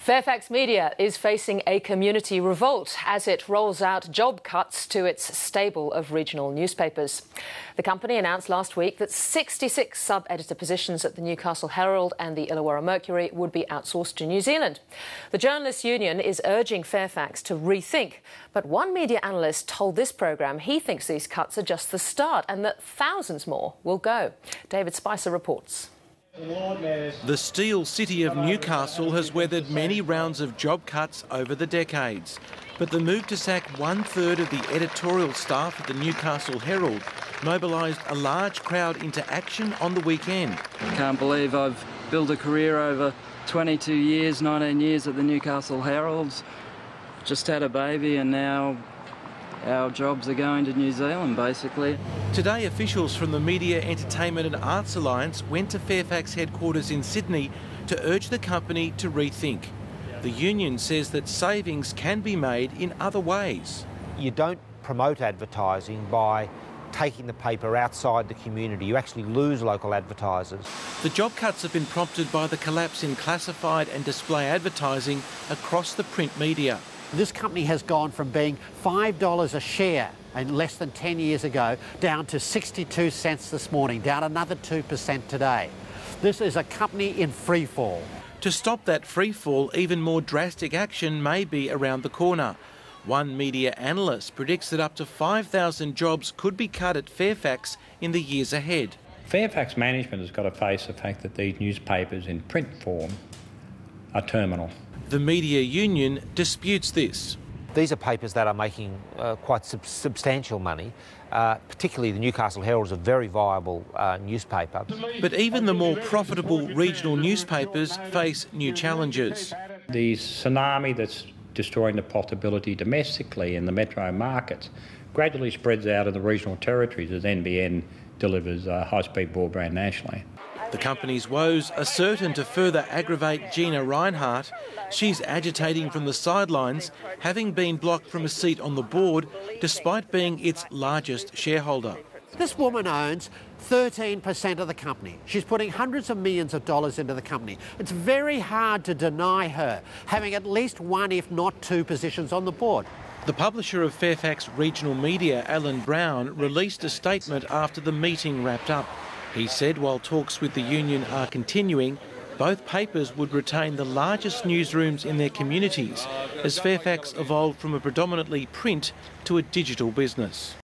Fairfax Media is facing a community revolt as it rolls out job cuts to its stable of regional newspapers. The company announced last week that 66 sub-editor positions at the Newcastle Herald and the Illawarra Mercury would be outsourced to New Zealand. The Journalists' Union is urging Fairfax to rethink, but one media analyst told this programme he thinks these cuts are just the start and that thousands more will go. David Spicer reports. The steel city of Newcastle has weathered many rounds of job cuts over the decades, but the move to sack one-third of the editorial staff at the Newcastle Herald mobilised a large crowd into action on the weekend. I can't believe I've built a career over 22 years, 19 years at the Newcastle Herald, just had a baby and now our jobs are going to New Zealand, basically. Today, officials from the Media, Entertainment and Arts Alliance went to Fairfax headquarters in Sydney to urge the company to rethink. The union says that savings can be made in other ways. You don't promote advertising by taking the paper outside the community. You actually lose local advertisers. The job cuts have been prompted by the collapse in classified and display advertising across the print media. This company has gone from being $5 a share and less than 10 years ago down to 62 cents this morning, down another 2% today. This is a company in free fall. To stop that free fall, even more drastic action may be around the corner. One media analyst predicts that up to 5,000 jobs could be cut at Fairfax in the years ahead. Fairfax management has got to face the fact that these newspapers in print form are terminal. The media union disputes this. These are papers that are making quite substantial money. Particularly the Newcastle Herald is a very viable newspaper. But even the more profitable regional newspapers face new challenges. The tsunami that's destroying the profitability domestically in the metro markets gradually spreads out in the regional territories as NBN delivers high-speed broadband nationally. The company's woes are certain to further aggravate Gina Reinhardt. She's agitating from the sidelines, having been blocked from a seat on the board despite being its largest shareholder. This woman owns 13% of the company. She's putting hundreds of millions of dollars into the company. It's very hard to deny her having at least one, if not two, positions on the board. The publisher of Fairfax Regional Media, Alan Brown, released a statement after the meeting wrapped up. He said while talks with the union are continuing, both papers would retain the largest newsrooms in their communities as Fairfax evolved from a predominantly print to a digital business.